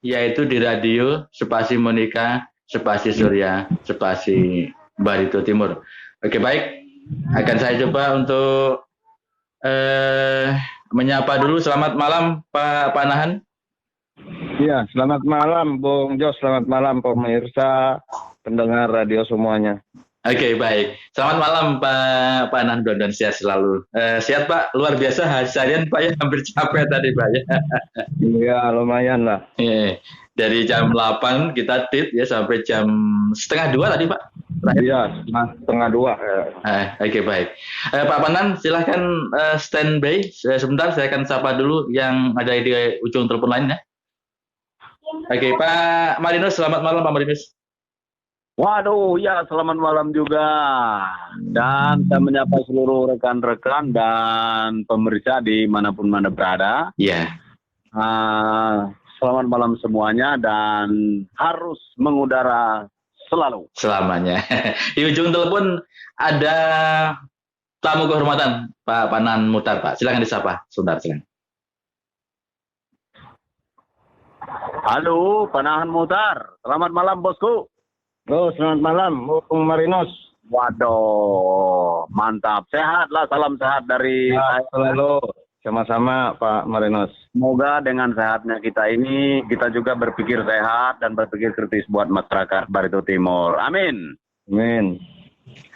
yaitu di radio spasi Monica, spasi Surya, spasi Barito Timur. Oke, baik. Akan saya coba untuk menyapa dulu. Selamat malam Pak Panahan. Iya, selamat malam Bung Jos, selamat malam pemirsa pendengar radio semuanya. Oke, baik. Selamat malam Pak Panahan, dan sehat selalu. Sehat Pak, luar biasa harian Pak ya, hampir capek tadi Pak ya. Iya, lumayan lah. Dari jam 8 kita tit ya sampai jam setengah 2 tadi Pak. Iya, setengah 2. Oke, baik. Pak Panan, silahkan standby sebentar. Saya akan sapa dulu yang ada di ujung telepon lainnya. Oke, Pak Marinus, selamat malam Pak Marinus. Waduh, ya selamat malam juga. Dan saya menyapa seluruh rekan-rekan dan pemirsa dimanapun mana berada. Iya. Selamat malam semuanya dan harus mengudara selalu. Selamanya. Di ujung telepon ada tamu kehormatan Pak Panan Mutar, Pak. Silakan disapa. Sebentar, silakan. Halo, Panahan Mutar. Selamat malam, bosku. Oh, selamat malam, Bung Marinus. Waduh, mantap. Sehat lah, salam sehat dari saya. Selalu. Sama-sama, Pak Marinus. Semoga dengan sehatnya kita ini, kita juga berpikir sehat dan berpikir kritis buat masyarakat Barito Timur. Amin. Amin.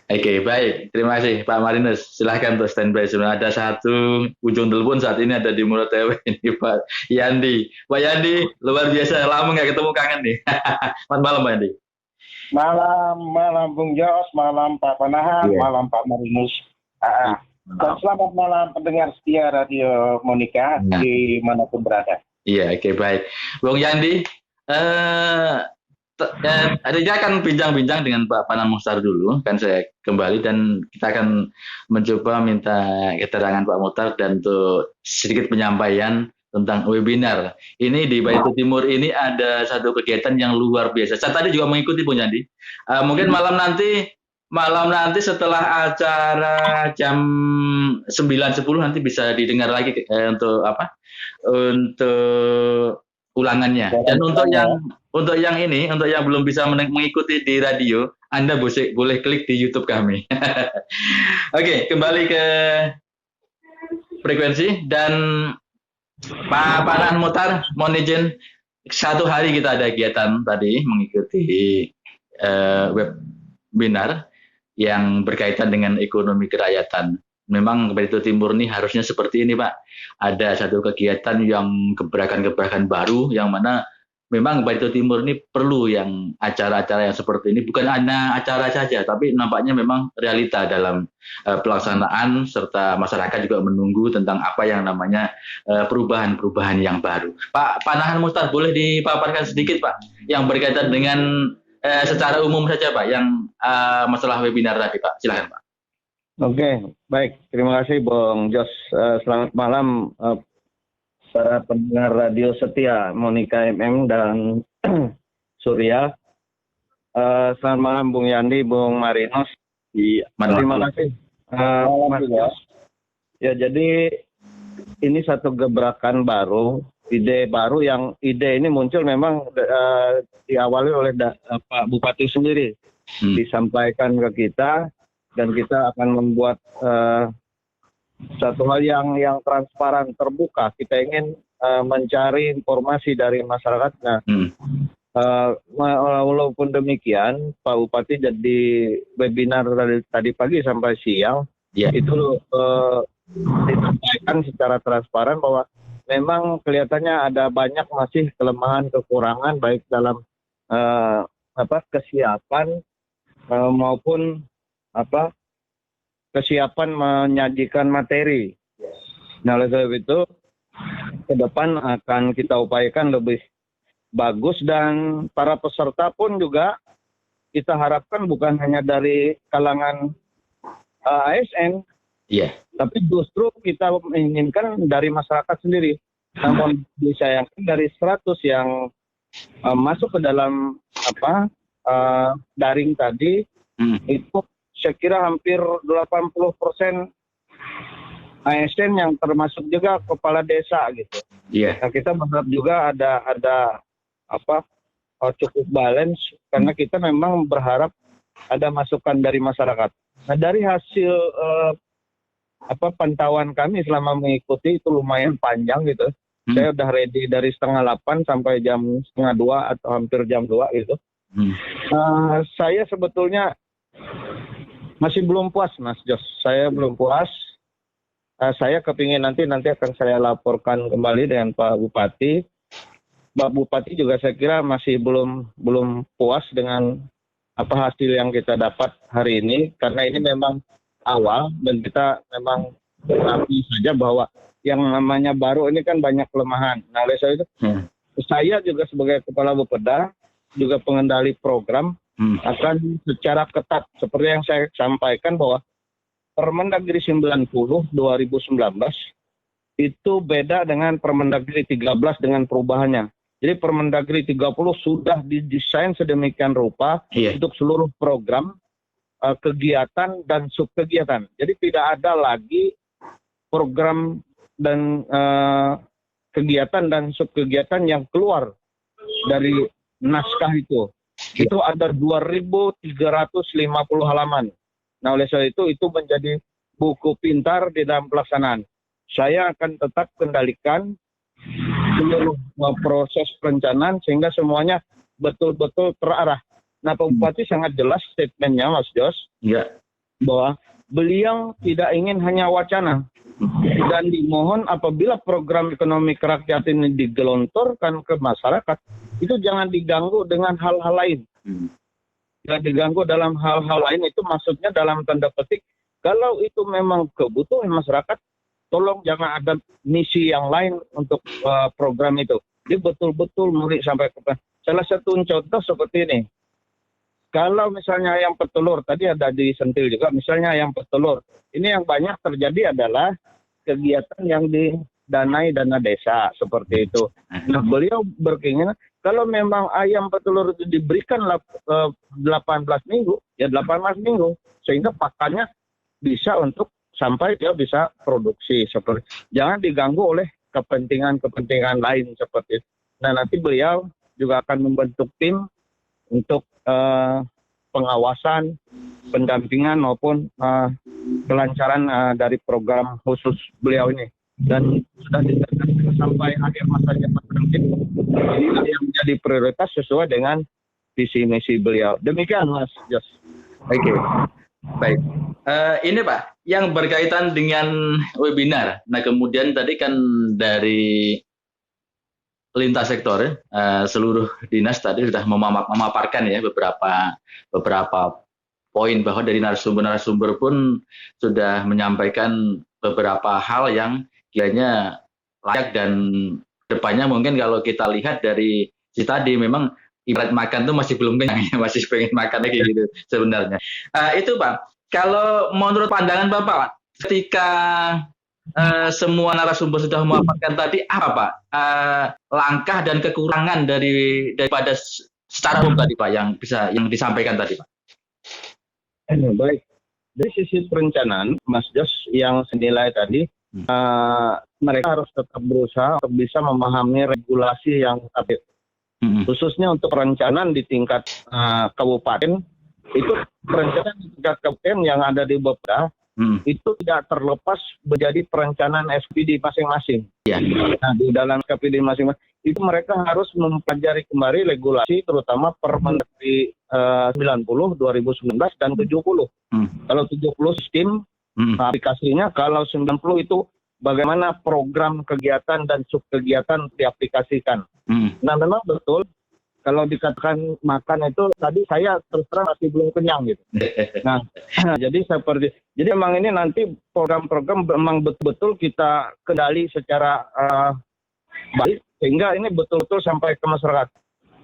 Oke, baik. Terima kasih Pak Marinus. Silahkan untuk standby. Sebenarnya ada satu ujung telepon saat ini ada di Mulut TW ini Pak Yandi. Pak Yandi, luar biasa. Lama nggak ketemu, kangen nih. Selamat malam Pak Yandi. Malam Bung Jos, malam Pak Panahan, malam Pak Marinus. Dan selamat malam pendengar setia Radio Monica dimanapun berada. Iya, oke, baik. Bung Yandi, saya akan bincang-bincang dengan Pak Panan Muhtar dulu, kan saya kembali dan kita akan mencoba minta keterangan Pak Muhtar dan untuk sedikit penyampaian tentang webinar. Ini di Barito Timur ini ada satu kegiatan yang luar biasa. Saya tadi juga mengikuti Bung Yandi. Mungkin malam nanti setelah acara jam 9.10 nanti bisa didengar lagi untuk apa? Untuk ulangannya. Dan untuk yang belum bisa mengikuti di radio, Anda boleh klik di YouTube kami. Oke, kembali ke frekuensi dan Pak Panan Mutar, mohon izin, satu hari kita ada kegiatan tadi mengikuti webinar yang berkaitan dengan ekonomi kerakyatan. Memang Barito Timur ini harusnya seperti ini Pak. Ada satu kegiatan yang gebrakan-gebrakan baru yang mana memang Barito Timur ini perlu yang acara-acara yang seperti ini. Bukan hanya acara saja, tapi nampaknya memang realita dalam pelaksanaan serta masyarakat juga menunggu tentang apa yang namanya perubahan-perubahan yang baru. Pak Panahan Muhtar, boleh dipaparkan sedikit Pak yang berkaitan dengan secara umum saja Pak yang masalah webinar tadi Pak. Silakan Pak. Oke, baik. Terima kasih Bung Jos. Selamat malam para pendengar radio setia Monica MM dan Surya. Selamat malam Bung Yandi, Bung Marinus. Terima kasih. Mas Jos. Ya, jadi ini satu gebrakan baru, ide baru yang ide ini muncul memang diawali oleh Pak Bupati sendiri. Disampaikan ke kita dan kita akan membuat satu hal yang transparan, terbuka. Kita ingin mencari informasi dari masyarakat. Nah, walaupun demikian, Pak Bupati jadi webinar tadi pagi sampai siang, itu disampaikan secara transparan bahwa memang kelihatannya ada banyak masih kelemahan, kekurangan baik dalam kesiapan maupun kesiapan menyajikan materi. Nah, oleh sebab itu ke depan akan kita upayakan lebih bagus dan para peserta pun juga kita harapkan bukan hanya dari kalangan ASN, tapi justru kita menginginkan dari masyarakat sendiri. Namun disayangkan dari 100 yang masuk ke dalam daring tadi, itu saya kira hampir 80% ASN yang termasuk juga kepala desa gitu. Nah, kita berharap juga ada cukup balance karena kita memang berharap ada masukan dari masyarakat. Nah, dari hasil pantauan kami selama mengikuti itu lumayan panjang gitu. Saya udah ready dari 7:30 sampai jam 1:30 atau hampir jam 2 gitu. Saya sebetulnya masih belum puas, Mas Jos. Saya belum puas. Saya kepingin nanti akan saya laporkan kembali dengan Pak Bupati. Pak Bupati juga saya kira masih belum puas dengan apa hasil yang kita dapat hari ini, karena ini memang awal dan kita memang mengakui saja bahwa yang namanya baru ini kan banyak kelemahan. Nah, oleh sebab itu saya juga sebagai Kepala Bapeda, juga pengendali program akan secara ketat seperti yang saya sampaikan bahwa Permendagri 90 2019 itu beda dengan Permendagri 13 dengan perubahannya. Jadi Permendagri 30 sudah didesain sedemikian rupa untuk seluruh program, kegiatan dan subkegiatan. Jadi tidak ada lagi program dan kegiatan dan subkegiatan yang keluar dari naskah itu. Itu ada 2.350 halaman. Nah, oleh sebab itu menjadi buku pintar di dalam pelaksanaan. Saya akan tetap kendalikan seluruh proses perencanaan sehingga semuanya betul-betul terarah. Nah, Pak Bupati sangat jelas statementnya, Mas Jos, bahwa beliau tidak ingin hanya wacana. Dan dimohon apabila program ekonomi kerakyatan ini digelontorkan ke masyarakat, itu jangan diganggu dengan hal-hal lain. Jangan diganggu dalam hal-hal lain, itu maksudnya dalam tanda petik, kalau itu memang kebutuhan masyarakat, tolong jangan ada misi yang lain untuk program itu. Jadi betul-betul murid sampai ke salah satu contoh seperti ini. Kalau misalnya ayam petelur, tadi ada disentil juga, misalnya ayam petelur. Ini yang banyak terjadi adalah kegiatan yang didanai dana desa, seperti itu. Nah, beliau berkeinginan, kalau memang ayam petelur itu diberikan 18 minggu, ya 18 minggu, sehingga pakannya bisa untuk sampai dia bisa produksi. Seperti jangan diganggu oleh kepentingan-kepentingan lain seperti itu. Nah, nanti beliau juga akan membentuk tim untuk pengawasan, pendampingan maupun kelancaran dari program khusus beliau ini. Dan sudah ditetapkan sampai akhir masa jabatan ini yang menjadi prioritas sesuai dengan visi misi beliau. Demikian, Mas Jos. Oke, baik. Ini Pak, yang berkaitan dengan webinar. Nah, kemudian tadi kan dari lintas sektor, seluruh dinas tadi sudah memaparkan ya beberapa poin, bahwa dari narasumber pun sudah menyampaikan beberapa hal yang kiranya layak, dan depannya mungkin kalau kita lihat dari si tadi memang ibarat makan tuh masih belum kenyang, masih pengen makan lagi gitu sebenarnya. Itu Pak, kalau menurut pandangan Bapak, ketika semua narasumber sudah memaparkan tadi, apa Pak langkah dan kekurangan daripada secara umum tadi Pak yang disampaikan tadi Pak? Baik, dari sisi perencanaan, Mas Jos, yang senilai tadi, mereka harus tetap berusaha untuk bisa memahami regulasi yang update. Khususnya untuk perencanaan di tingkat kabupaten, itu perencanaan di tingkat kabupaten yang ada di Bapeda, itu tidak terlepas menjadi perencanaan SPD masing-masing. Nah, di dalam SPD masing-masing, itu mereka harus mempelajari kembali regulasi, terutama Permendagri 90 2019 dan 70. Kalau 70 sistem aplikasinya, kalau 90 itu bagaimana program kegiatan dan subkegiatan diaplikasikan. Nah, memang betul kalau dikatakan makan itu, tadi saya terus terang masih belum kenyang gitu. Nah, jadi memang ini nanti program-program memang betul-betul kita kendali secara baik, sehingga ini betul-betul sampai ke masyarakat.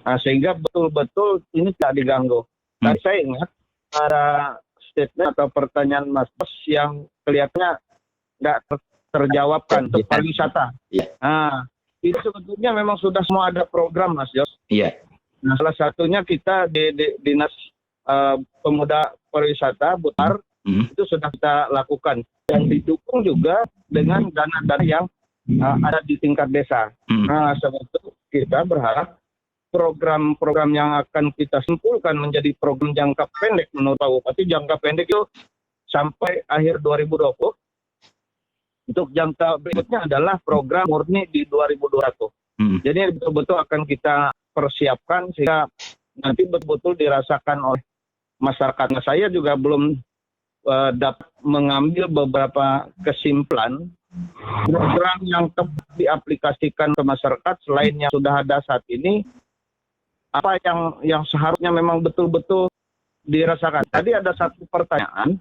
Nah, sehingga betul-betul ini tidak diganggu. Tadi saya ingat ada statement atau pertanyaan Mas Bos yang kelihatannya nggak terjawabkan untuk pariwisata. Nah, itu sebetulnya memang sudah semua ada program, Mas Jos. Nah, salah satunya kita di Dinas Pemuda Pariwisata Butar itu sudah kita lakukan, dan didukung juga dengan dana-dana yang ada di tingkat desa. Nah, sebab itu kita berharap program-program yang akan kita simpulkan menjadi program jangka pendek menurut Pak Bupati. Jangka pendek itu sampai akhir 2020. Untuk jangka berikutnya adalah program murni di 2021. Jadi betul-betul akan kita persiapkan sehingga nanti betul-betul dirasakan oleh masyarakat. Nah, saya juga belum dapat mengambil beberapa kesimpulan program yang tepat diaplikasikan ke masyarakat selain yang sudah ada saat ini, apa yang seharusnya memang betul-betul dirasakan. Tadi ada satu pertanyaan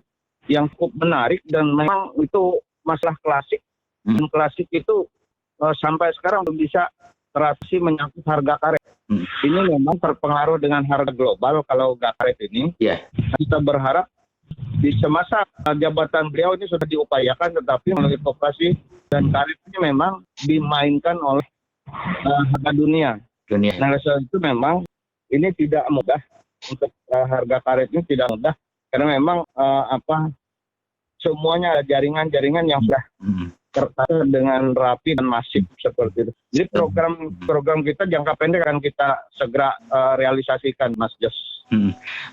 yang cukup menarik dan memang itu masalah klasik. Dan klasik itu sampai sekarang belum bisa terasi menyangkut harga karet. Ini memang terpengaruh dengan harga global kalau karet ini. Kita berharap di semasa jabatan beliau ini sudah diupayakan, tetapi melalui koperasi dan karet ini memang dimainkan oleh harga dunia. Nah, itu memang ini tidak mudah untuk harga karet ini tidak mudah karena memang semuanya ada jaringan-jaringan yang sudah tertata dengan rapi dan masif seperti itu. Jadi program kita jangka pendek akan kita segera realisasikan, Mas Jos.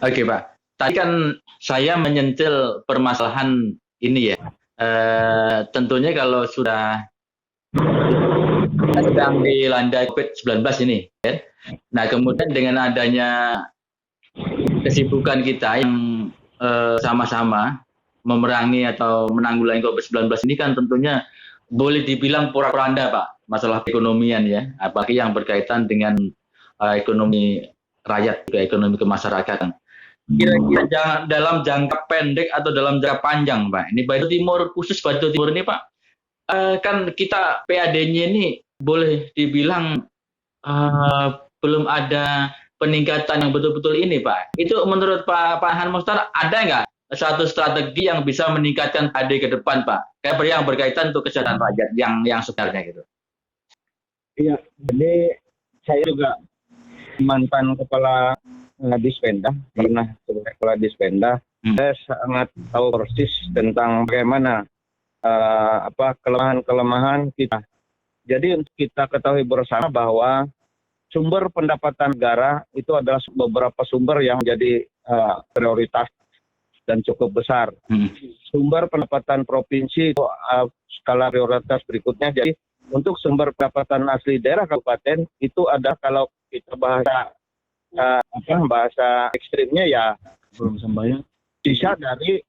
Oke, Pak. Tadi kan saya menyentil permasalahan ini ya. Tentunya kalau sudah sedang dilanda COVID-19 ini, ya. Nah, kemudian dengan adanya kesibukan kita yang sama-sama memerangi atau menanggulangi COVID-19 ini kan tentunya boleh dibilang porak-poranda, Pak, masalah perekonomian ya, apalagi yang berkaitan dengan ekonomi rakyat, ekonomi kemasyarakatan. Kira-kira dalam jangka pendek atau dalam jangka panjang, Pak, ini Batu Timur, khusus Batu Timur ini, Pak, kan kita PAD-nya ini boleh dibilang belum ada peningkatan yang betul-betul ini, Pak. Itu menurut Pak Han Mustar ada nggak satu strategi yang bisa meningkatkan PAD ke depan, Pak? Kayak yang berkaitan untuk kesejahteraan rakyat yang sebenarnya gitu. Iya, jadi saya juga mantan kepala Dispenda, pernah sebagai kepala Dispenda. Saya sangat tahu persis tentang bagaimana kelemahan-kelemahan kita. Jadi untuk kita ketahui bersama bahwa sumber pendapatan negara itu adalah beberapa sumber yang menjadi prioritas dan cukup besar. Sumber pendapatan provinsi itu skala prioritas berikutnya. Jadi untuk sumber pendapatan asli daerah kabupaten itu ada, kalau kita bahasa ekstrimnya ya belum sembahyang, bisa dari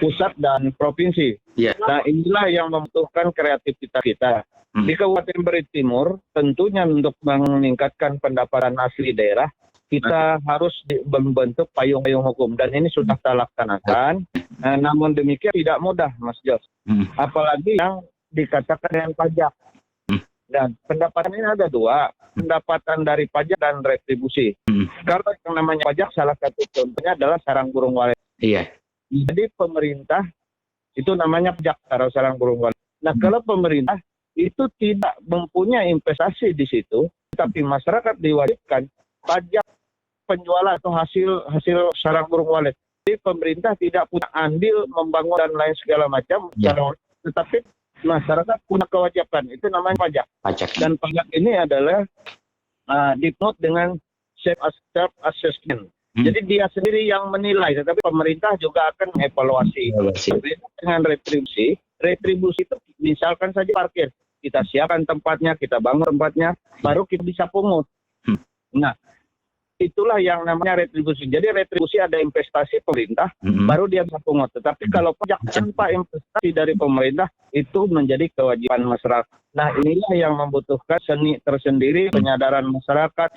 pusat dan provinsi. Nah, inilah yang membutuhkan kreativitas kita. Di Kabupaten Beri Timur, tentunya untuk meningkatkan pendapatan asli daerah, kita harus membentuk payung-payung hukum. Dan ini sudah kita laksanakan. Namun demikian tidak mudah, Mas Jos. Apalagi yang dikatakan dengan pajak. Dan pendapatan ini ada dua, pendapatan dari pajak dan retribusi. Kalau yang namanya pajak, salah satu contohnya adalah sarang burung walet. Jadi pemerintah itu namanya pajak sarang burung walet. Nah, kalau pemerintah itu tidak mempunyai investasi di situ, tapi masyarakat diwajibkan pajak penjualan atau hasil sarang burung walet. Jadi pemerintah tidak punya andil membangun dan lain segala macam, tetapi masyarakat punya kewajiban, itu namanya pajak. Dan pajak ini adalah dipnot dengan self-assessment. Jadi dia sendiri yang menilai, tetapi pemerintah juga akan mengevaluasi. Dengan retribusi itu misalkan saja parkir, kita siapkan tempatnya, kita bangun tempatnya, baru kita bisa pungut. Nah, itulah yang namanya retribusi. Jadi retribusi ada investasi pemerintah, baru dia bisa pungut. Tetapi kalau pajak tanpa investasi dari pemerintah, itu menjadi kewajiban masyarakat. Nah, inilah yang membutuhkan seni tersendiri, penyadaran masyarakat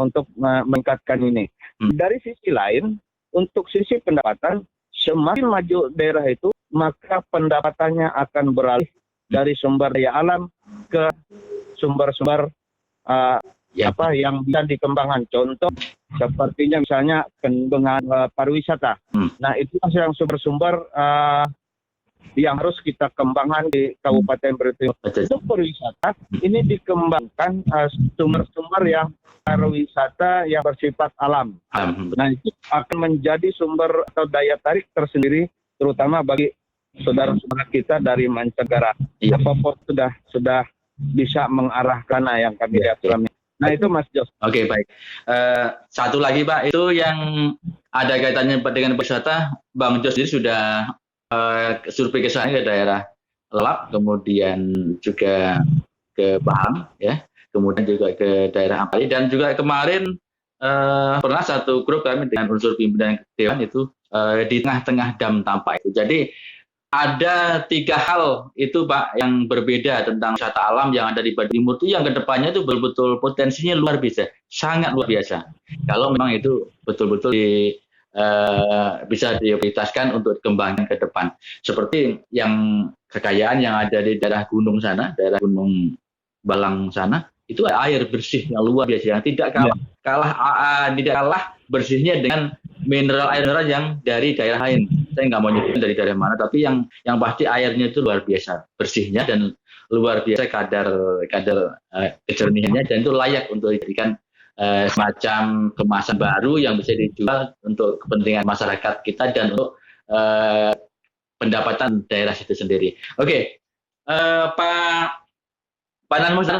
untuk meningkatkan ini. Dari sisi lain, untuk sisi pendapatan, semakin maju daerah itu, maka pendapatannya akan beralih dari sumber daya alam ke sumber-sumber yang bisa dikembangkan. Contoh sepertinya misalnya pengembangan pariwisata. Nah, itu yang sumber-sumber yang harus kita kembangkan di Kabupaten Beri Timur. Untuk pariwisata ini dikembangkan sumber-sumber yang pariwisata yang bersifat alam. Nah, itu akan menjadi sumber atau daya tarik tersendiri, terutama bagi saudara-saudara kita dari mancanegara. Apapun sudah bisa mengarahkan yang kami lihat selama ini. Nah itu Mas Jos. Oke, baik. Satu lagi Pak, itu yang ada kaitannya dengan wisata, Bang Jos sendiri sudah survei ke sana ke daerah Lelap, kemudian juga ke Pahang, ya, kemudian juga ke daerah Ampali, dan juga kemarin pernah satu grup kami dengan unsur pimpinan Dewan itu di tengah-tengah dam Tampak itu. Jadi ada 3 hal itu Pak yang berbeda tentang wisata alam yang ada di Bali Timur itu yang kedepannya itu betul-betul potensinya luar biasa, sangat luar biasa. Kalau memang itu betul-betul bisa diprioritaskan untuk dikembangkan ke depan. Seperti yang kekayaan yang ada di daerah gunung sana, daerah Gunung Balang sana, itu air bersih yang luar biasa, yang tidak tidak kalah bersihnya dengan mineral yang dari daerah lain. Saya nggak mau nyebut dari daerah mana, tapi yang pasti airnya itu luar biasa bersihnya dan luar biasa kadar kejernihannya, dan itu layak untuk dijadikan semacam kemasan baru yang bisa dijual untuk kepentingan masyarakat kita dan untuk pendapatan daerah itu sendiri. Oke, Pak Nanmus,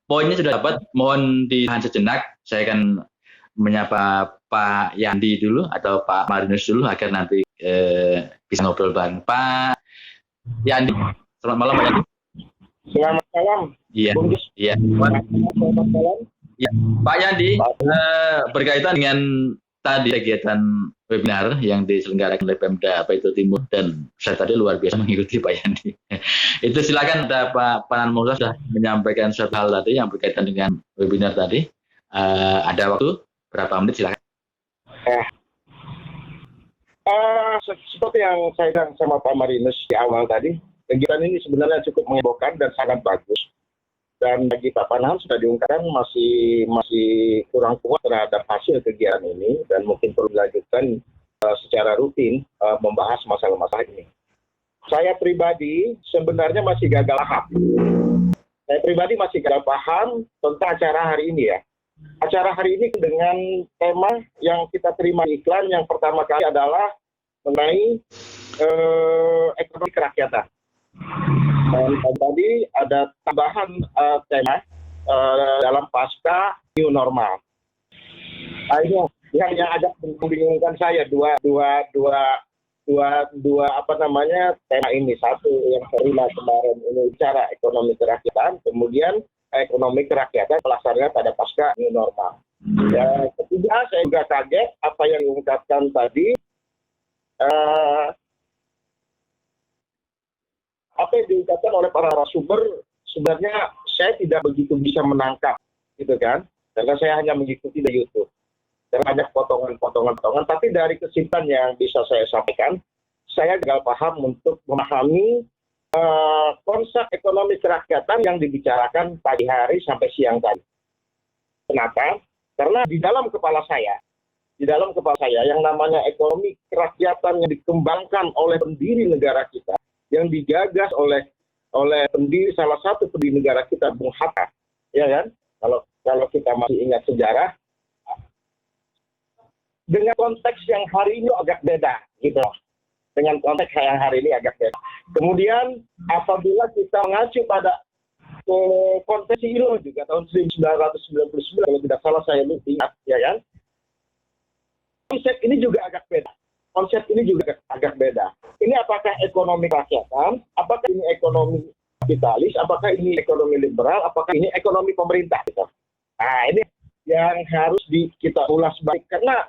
poinnya sudah dapat. Mohon ditahan sejenak. Saya akan menyapa Pak Yandi dulu atau Pak Marinus dulu agar nanti bisa ngobrol bareng. Pak Yandi, selamat malam Pak Yandi. Selamat malam. Iya. Iya. Selamat malam. Ya, Pak Yandi, berkaitan dengan tadi kegiatan webinar yang diselenggarakan oleh Pemda apa itu Timur, dan saya tadi luar biasa mengikuti Pak Yandi. Itu silakan, ada Pak Panan Musa sudah menyampaikan satu hal tadi yang berkaitan dengan webinar tadi. Ada waktu berapa menit, silakan. Seperti yang saya bilang sama Pak Marinus di awal tadi, kegiatan ini sebenarnya cukup menghebohkan dan sangat bagus. Dan bagi Pak Panahan sudah diungkapkan masih kurang kuat terhadap hasil kegiatan ini dan mungkin perlu dilanjutkan secara rutin membahas masalah-masalah ini. Saya pribadi sebenarnya masih gagal paham. Saya pribadi masih gagal paham tentang acara hari ini ya. Acara hari ini dengan tema yang kita terima iklan yang pertama kali adalah mengenai ekonomi kerakyatan. Dan tadi ada tambahan tema dalam pasca new normal. Nah, ini yang agak membingungkan saya dua apa namanya tema ini. Satu yang terima kemarin ini bicara ekonomi kerakyatan, kemudian ekonomi kerakyatan pelaksanaan pada pasca new normal. Ya, ketiga saya juga kaget apa yang diungkapkan tadi. Apa yang diungkapkan oleh para narasumber sebenarnya saya tidak begitu bisa menangkap, gitu kan? Karena saya hanya mengikuti di YouTube. Dan banyak potongan-potongan, tapi dari kesimpulan yang bisa saya sampaikan, saya gagal paham untuk memahami konsep ekonomi kerakyatan yang dibicarakan pagi hari sampai siang tadi. Kenapa? Karena di dalam kepala saya yang namanya ekonomi kerakyatan yang dikembangkan oleh pendiri negara kita, yang digagas oleh salah satu pendiri negara kita, Bung Hatta, ya kan? Kalau kita masih ingat sejarah, dengan konteks yang hari ini agak beda, gitu. Dengan konteks yang hari ini agak beda. Kemudian apabila kita mengacu pada konvensi ILO juga tahun 1999, kalau tidak salah saya ingat, ya kan? Konsep ini juga agak beda. Ini apakah ekonomi kerakyatan, apakah ini ekonomi kapitalis, apakah ini ekonomi liberal, apakah ini ekonomi pemerintah. Gitu. Nah, ini yang harus kita ulas baik. Karena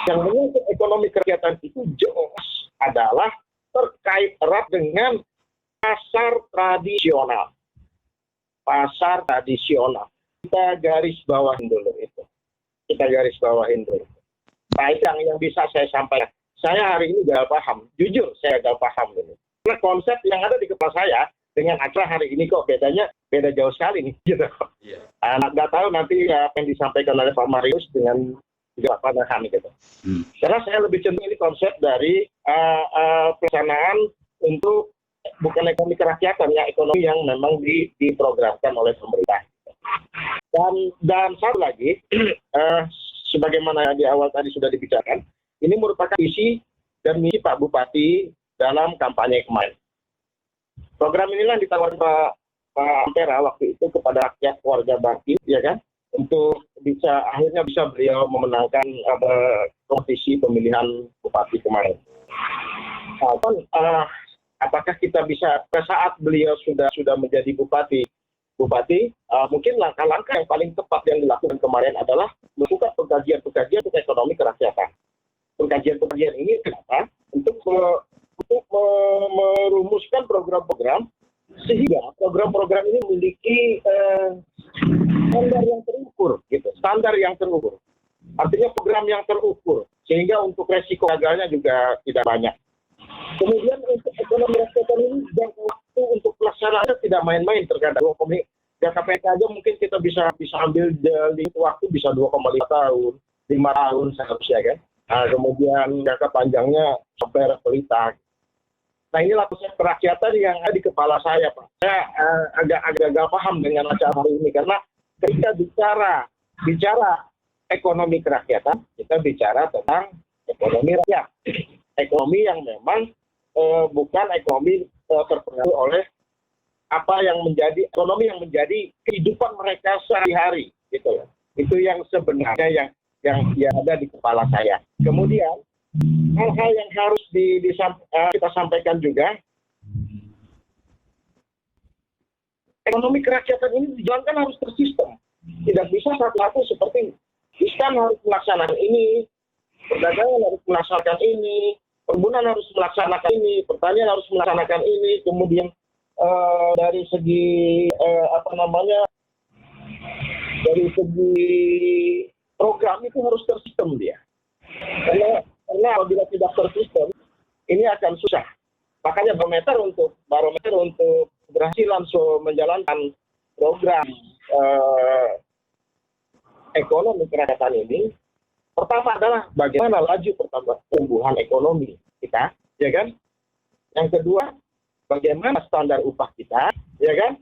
yang menyangkut ekonomi kerakyatan itu jelas adalah terkait erat dengan pasar tradisional. Kita garis bawahin dulu itu. Nah, itu yang bisa saya sampaikan. Saya hari ini gagal paham, jujur saya gagal paham ini. Karena konsep yang ada di kepala saya dengan acara hari ini kok beda jauh sekali nih. Gitu. Yeah. Nggak tahu nanti apa yang disampaikan oleh Pak Marius dengan juga Pak Panahan gitu. Karena saya lebih cenderung ini konsep dari pelaksanaan untuk bukan ekonomi kerakyatan, ya ekonomi yang memang diprogramkan oleh pemerintah. Dan satu lagi, sebagaimana di awal tadi sudah dibicarakan, ini merupakan visi dan misi Pak Bupati dalam kampanye kemarin. Program inilah ditawarkan Pak Pak Ampera waktu itu kepada rakyat warga Bangkit, ya kan, untuk akhirnya bisa beliau memenangkan kompetisi pemilihan bupati kemarin. Apakah kita bisa saat beliau sudah menjadi bupati, mungkin langkah-langkah yang paling tepat yang dilakukan kemarin adalah melakukan pengkajian untuk ekonomi kerakyatan. Pengkajian ini kenapa? Untuk merumuskan program-program sehingga program-program ini memiliki standar yang terukur, gitu. Standar yang terukur. Artinya program yang terukur sehingga untuk resiko gagalnya juga tidak banyak. Kemudian untuk ekonomi rakyat ini jangka waktu untuk pelaksanaannya tidak main-main, terkadang jangka pendek aja mungkin kita bisa ambil waktu bisa 2,5 tahun, 5 tahun seharusnya kan. Nah, kemudian jangka panjangnya sampai pelita. Nah, inilah konsep kerakyatan yang ada di kepala saya, Pak. Saya agak paham dengan acara ini karena ketika bicara ekonomi kerakyatan, kita bicara tentang ekonomi rakyat. Ekonomi yang memang bukan ekonomi terpengaruh oleh apa yang menjadi ekonomi yang menjadi kehidupan mereka sehari-hari, gitu loh. Itu yang sebenarnya yang ada di kepala saya. Kemudian hal-hal yang harus kita sampaikan juga, ekonomi kerakyatan ini dijalankan harus tersistem. Tidak bisa satu-satu seperti iskan harus melaksanakan ini, perdagangan harus melaksanakan ini, perkebunan harus melaksanakan ini, pertanian harus melaksanakan ini, kemudian dari segi dari segi program itu harus tersistem dia. Karena apabila tidak tersistem, ini akan susah. Makanya barometer untuk keberhasilan menjalankan program ekonomi kerakyatan ini, pertama adalah bagaimana laju pertumbuhan ekonomi kita, ya kan? Yang kedua, bagaimana standar upah kita, ya kan?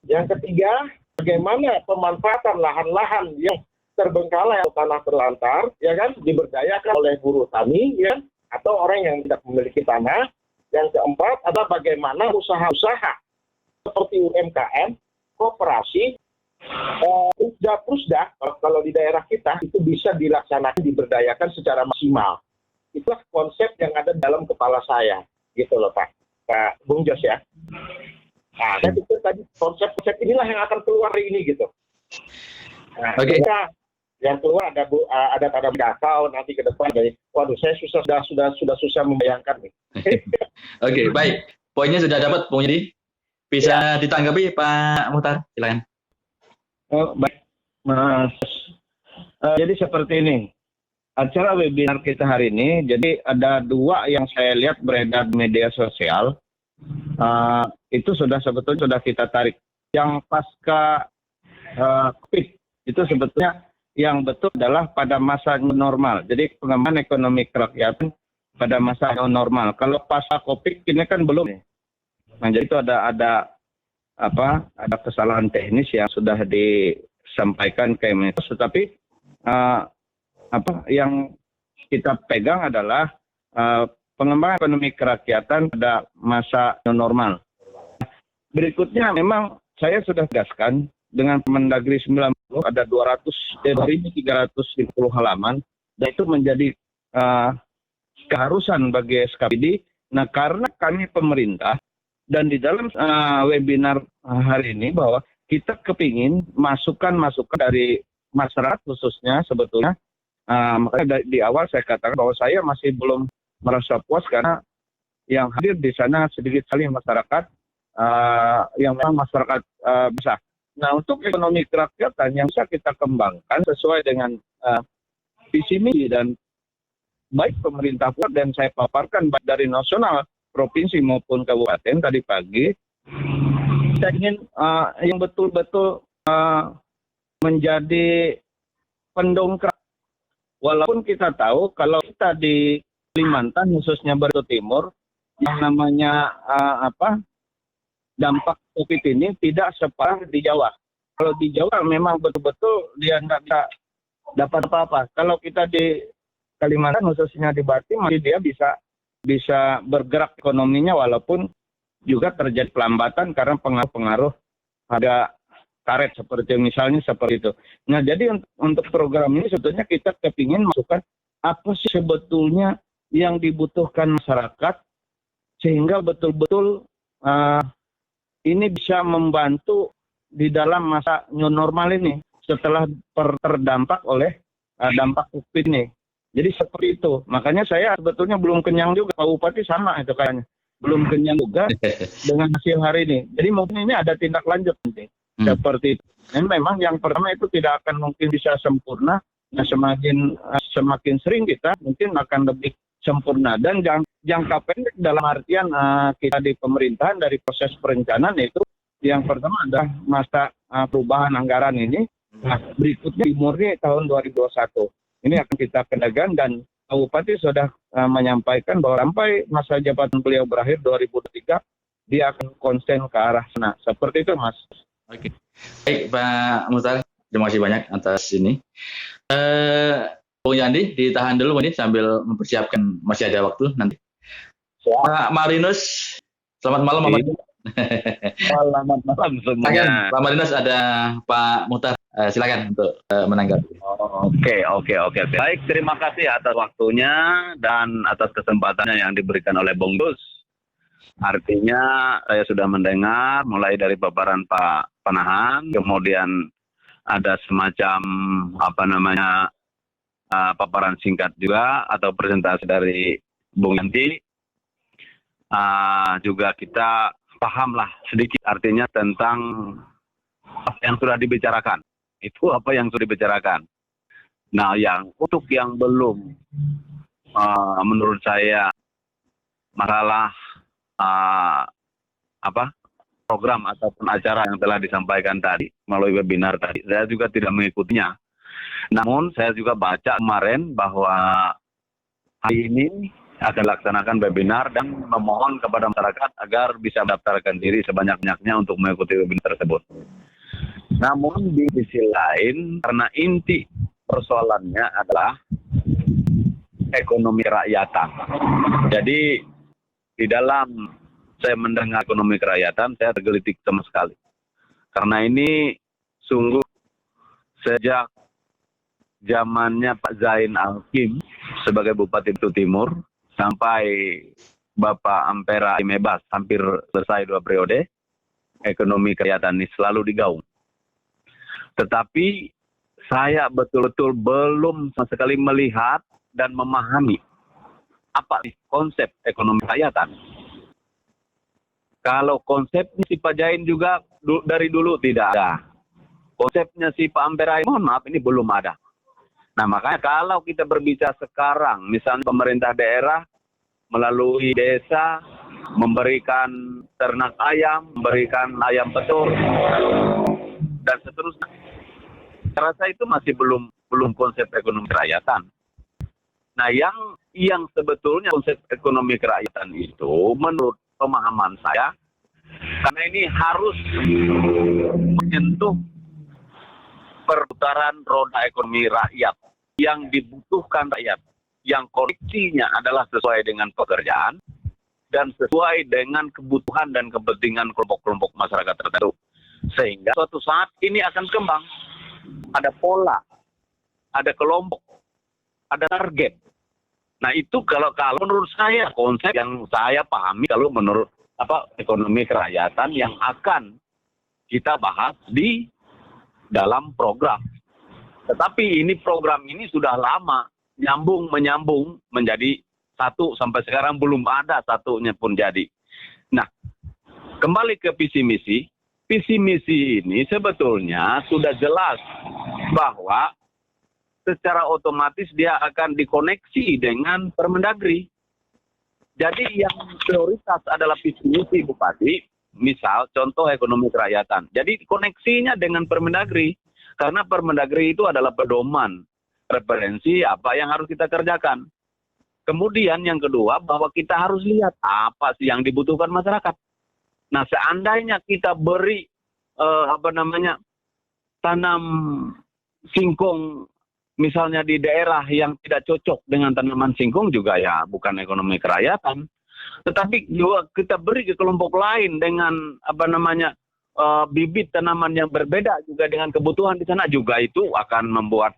Yang ketiga, bagaimana pemanfaatan lahan-lahan yang terbengkalai atau tanah terlantar, ya kan, diberdayakan oleh buruh tani, ya, atau orang yang tidak memiliki tanah. Yang keempat adalah bagaimana usaha-usaha seperti UMKM, koperasi, pusda, kalau di daerah kita itu bisa dilaksanakan, diberdayakan secara maksimal. Itulah konsep yang ada dalam kepala saya, gitu loh Pak Bung Jos ya. Nah, saya pikir tadi konsep inilah yang akan keluar hari ini gitu. Nah, Oke. Yang keluar ada tanda kakao nanti ke depan. Jadi, waduh, saya sudah susah membayangkan nih. Oke, baik. Poinnya sudah dapat, Bung Yedi. Bisa ditanggapi Pak Muhtar, silakan. Baik, Mas. Jadi seperti ini. Acara webinar kita hari ini, jadi ada dua yang saya lihat beredar di media sosial. Itu sebetulnya sudah kita tarik. Yang pasca COVID itu sebetulnya yang betul adalah pada masa normal. Jadi pengembangan ekonomi kerakyatan pada masa normal. Kalau pasca COVID ini kan belum. Nah, jadi itu ada kesalahan teknis yang sudah disampaikan ke Kemenkes, tetapi yang kita pegang adalah pengembangan ekonomi kerakyatan pada masa normal. Berikutnya memang saya sudah tegaskan dengan Permendagri 90 ada 2.350 halaman dan itu menjadi keharusan bagi SKPD. Nah, karena kami pemerintah dan di dalam webinar hari ini bahwa kita kepingin masukan-masukan dari masyarakat khususnya sebetulnya. Makanya di awal saya katakan bahwa saya masih belum merasa puas karena yang hadir di sana sedikit sekali masyarakat yang memang masyarakat besar. Nah, untuk ekonomi kerakyatan yang bisa kita kembangkan sesuai dengan visi misi dan baik pemerintah pusat dan saya paparkan baik dari nasional, provinsi maupun kabupaten tadi pagi, kita ingin yang betul-betul menjadi pendongkrak. Walaupun kita tahu kalau kita di Kalimantan khususnya Batu Timur yang namanya dampak COVID ini tidak separah di Jawa. Kalau di Jawa memang betul-betul dia nggak bisa dapat apa-apa. Kalau kita di Kalimantan khususnya di Batim masih dia bisa bergerak ekonominya walaupun juga terjadi pelambatan karena pengaruh harga karet misalnya seperti itu. Nah, jadi untuk program ini sebetulnya kita kepingin masukkan apa sih sebetulnya yang dibutuhkan masyarakat sehingga betul-betul ini bisa membantu di dalam masa new normal ini setelah terdampak oleh dampak COVID ini. Jadi seperti itu. Makanya saya sebetulnya belum kenyang juga. Pak Bupati sama itu kayaknya. Belum kenyang juga dengan hasil hari ini. Jadi mungkin ini ada tindak lanjut nanti. Seperti itu. Dan memang yang pertama itu tidak akan mungkin bisa sempurna. Nah, semakin sering kita mungkin akan lebih sempurna. Dan jangka pendek dalam artian kita di pemerintahan dari proses perencanaan itu yang pertama adalah masa perubahan anggaran ini. Nah, berikutnya dimurni tahun 2021. Ini akan kita kendalikan dan Pak Bupati sudah menyampaikan bahwa sampai masa jabatan beliau berakhir 2023, dia akan konsen ke arah sana. Seperti itu, Mas. Oke. Baik, Pak Muhtar. Terima kasih banyak atas ini. Bung Yandi, ditahan dulu ini sambil mempersiapkan, masih ada waktu nanti. Pak Marinus, selamat malam. Selamat malam semuanya. Pak Marinus, ada Pak Muhtar. Silakan untuk menanggapi. Oke. Baik, terima kasih atas waktunya dan atas kesempatannya yang diberikan oleh Bung Jus. Artinya saya sudah mendengar mulai dari paparan Pak Panahan, kemudian ada semacam paparan singkat juga atau presentasi dari Bung Yanti. Juga kita pahamlah sedikit artinya tentang apa yang sudah dibicarakan. Itu apa yang sudah dibicarakan. Nah, untuk yang belum, menurut saya masalah program ataupun acara yang telah disampaikan tadi melalui webinar tadi, saya juga tidak mengikutinya. Namun saya juga baca kemarin bahwa hari ini akan dilaksanakan webinar dan memohon kepada masyarakat agar bisa mendaftarkan diri sebanyak-banyaknya untuk mengikuti webinar tersebut. Namun di sisi lain, karena inti persoalannya adalah ekonomi kerakyatan. Jadi di dalam saya mendengar ekonomi kerakyatan, saya tergelitik sama sekali. Karena ini sungguh sejak zamannya Pak Zain Al-Kim sebagai Bupati Batu Timur sampai Bapak Ampera Imebas hampir selesai 2 periode, ekonomi kerakyatan ini selalu digaung. Tetapi saya betul-betul belum sama sekali melihat dan memahami apa konsep ekonomi kerakyatan. Kalau konsepnya si Pak Jain juga dari dulu tidak ada. Konsepnya si Pak Ampera, mohon maaf ini belum ada. Nah, makanya kalau kita berbicara sekarang, misalnya pemerintah daerah melalui desa memberikan ternak ayam, memberikan ayam petelur dan seterusnya. Saya rasa itu masih belum konsep ekonomi kerakyatan. Nah, yang sebetulnya konsep ekonomi kerakyatan itu menurut pemahaman saya, karena ini harus menyentuh perputaran roda ekonomi rakyat yang dibutuhkan rakyat, yang koneksinya adalah sesuai dengan pekerjaan dan sesuai dengan kebutuhan dan kepentingan kelompok-kelompok masyarakat tertentu. Sehingga suatu saat ini akan kembang. Ada pola, ada kelompok, ada target. Nah, itu kalau menurut saya konsep yang saya pahami kalau menurut ekonomi kerakyatan yang akan kita bahas di dalam program. Tetapi program ini sudah lama menyambung menjadi satu, sampai sekarang belum ada satunya pun jadi. Nah, kembali ke visi misi. Visi misi ini sebetulnya sudah jelas bahwa secara otomatis dia akan dikoneksi dengan Permendagri. Jadi yang prioritas adalah visi misi Bupati, misal contoh ekonomi kerakyatan. Jadi koneksinya dengan Permendagri, karena Permendagri itu adalah pedoman, referensi apa yang harus kita kerjakan. Kemudian yang kedua, bahwa kita harus lihat apa sih yang dibutuhkan masyarakat. Nah, seandainya kita beri tanam singkong misalnya di daerah yang tidak cocok dengan tanaman singkong juga ya bukan ekonomi kerakyatan. Tetapi juga kita beri ke kelompok lain dengan bibit tanaman yang berbeda juga dengan kebutuhan di sana juga itu akan membuat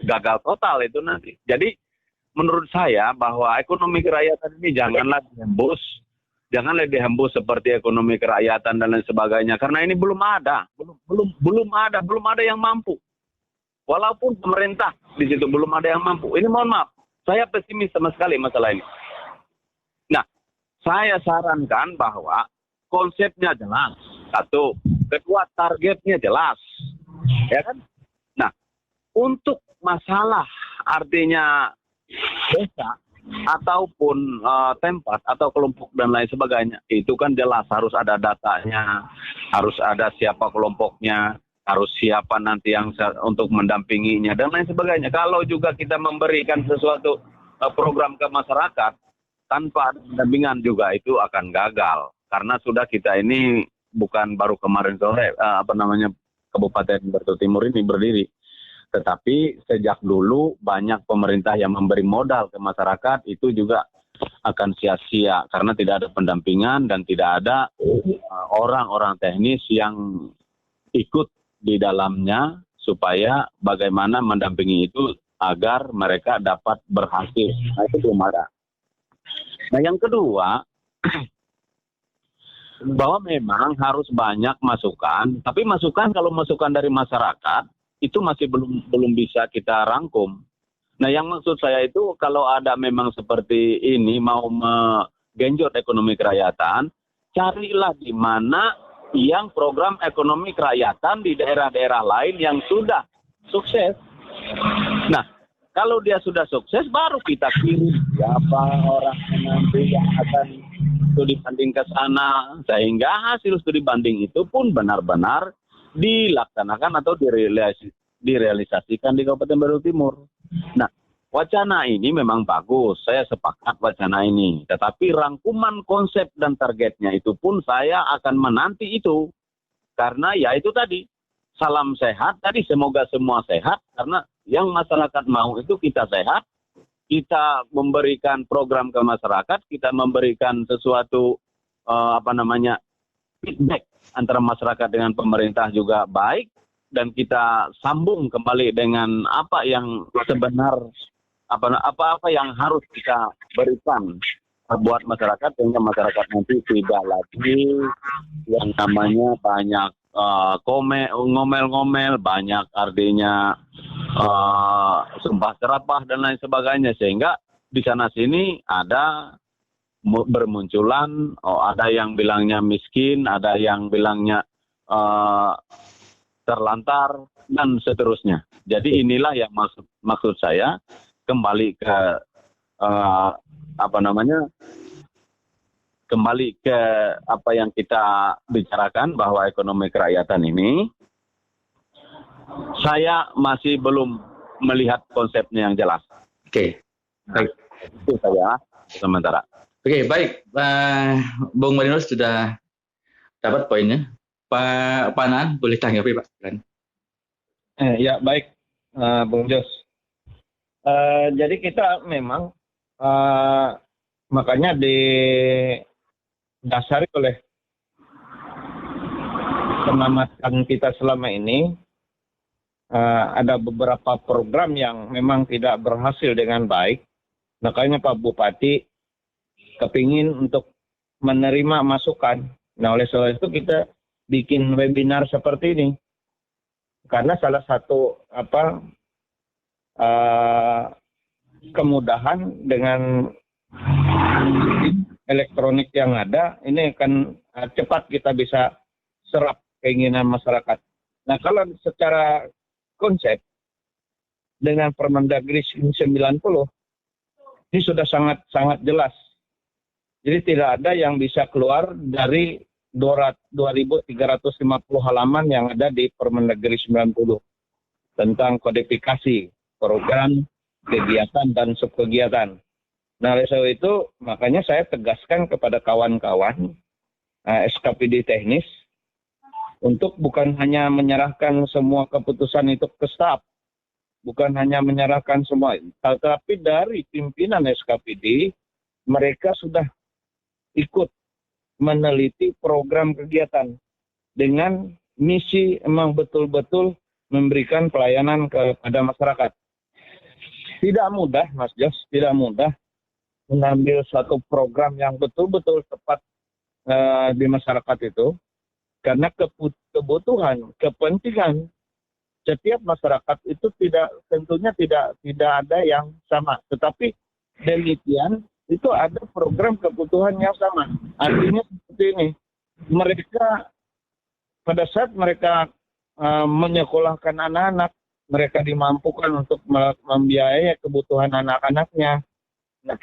gagal total itu nanti. Jadi menurut saya bahwa ekonomi kerakyatan ini janganlah dihembus seperti ekonomi kerakyatan dan lain sebagainya karena ini belum ada yang mampu. Walaupun pemerintah di situ belum ada yang mampu. Ini mohon maaf, saya pesimis sama sekali masalah ini. Nah, saya sarankan bahwa konsepnya jelas. Satu. Kedua, targetnya jelas. Ya kan? Nah, untuk masalah artinya desa ataupun tempat atau kelompok dan lain sebagainya, itu kan jelas harus ada datanya, harus ada siapa kelompoknya, harus siapa nanti yang untuk mendampinginya dan lain sebagainya. Kalau juga kita memberikan sesuatu program ke masyarakat tanpa pendampingan juga itu akan gagal. Karena sudah kita ini bukan baru kemarin sore Kabupaten Batu Timur ini berdiri, tetapi sejak dulu banyak pemerintah yang memberi modal ke masyarakat itu juga akan sia-sia karena tidak ada pendampingan dan tidak ada orang-orang teknis yang ikut di dalamnya supaya bagaimana mendampingi itu agar mereka dapat berhasil. Nah, itu belum ada. Nah, yang kedua, bahwa memang harus banyak masukan, tapi kalau masukan dari masyarakat itu masih belum bisa kita rangkum. Nah, yang maksud saya itu kalau ada memang seperti ini mau menggenjot ekonomi kerakyatan, carilah di mana yang program ekonomi kerakyatan di daerah-daerah lain yang sudah sukses. Nah, kalau dia sudah sukses baru kita kirim siapa orang nanti yang akan studi banding ke sana sehingga hasil studi banding itu pun benar-benar dilaksanakan atau direalisasikan di Kabupaten Batu Timur. Nah, wacana ini memang bagus, saya sepakat wacana ini. Tetapi rangkuman konsep dan targetnya itu pun saya akan menanti itu. Karena ya itu tadi, salam sehat tadi semoga semua sehat. Karena yang masyarakat mau itu kita sehat, kita memberikan program ke masyarakat, kita memberikan sesuatu feedback antara masyarakat dengan pemerintah juga baik, dan kita sambung kembali dengan apa yang apa yang harus kita berikan buat masyarakat sehingga masyarakat nanti tidak lagi yang namanya banyak ngomel-ngomel, banyak artinya sumpah serapah dan lain sebagainya, sehingga di sana sini ada bermunculan ada yang bilangnya miskin, ada yang bilangnya terlantar dan seterusnya. Jadi inilah yang maksud saya kembali ke kembali ke apa yang kita bicarakan bahwa ekonomi kerakyatan ini saya masih belum melihat konsepnya yang jelas. Oke, baik. Itu saya sementara. Oke, baik. Bung Marinus sudah dapat poinnya. Pak Panan, boleh tanggapi Pak? Ya, baik, Bung Jos. Jadi kita memang makanya didasari oleh pengamatan kita selama ini, ada beberapa program yang memang tidak berhasil dengan baik. Makanya Pak Bupati kepingin untuk menerima masukan. Nah, oleh sebab itu kita bikin webinar seperti ini. Karena salah satu kemudahan dengan elektronik yang ada, ini akan cepat kita bisa serap keinginan masyarakat. Nah, kalau secara konsep dengan Permendagri 90 ini sudah sangat jelas. Jadi tidak ada yang bisa keluar dari 2.350 halaman yang ada di Permendagri 90 tentang kodifikasi program, kegiatan, dan subkegiatan. Nah, oleh sebab itu makanya saya tegaskan kepada kawan-kawan SKPD teknis untuk bukan hanya menyerahkan semua keputusan itu ke staf, bukan hanya menyerahkan semua, tetapi dari pimpinan SKPD mereka sudah ikut meneliti program kegiatan dengan misi emang betul-betul memberikan pelayanan kepada masyarakat. Tidak mudah, Mas Jos, tidak mudah mengambil suatu program yang betul-betul tepat di masyarakat itu, karena kebutuhan, kepentingan setiap masyarakat itu tentunya tidak ada yang sama. Tetapi demikian itu ada program kebutuhan yang sama. Artinya seperti ini, mereka pada saat mereka menyekolahkan anak-anak, mereka dimampukan untuk membiayai kebutuhan anak-anaknya. Nah,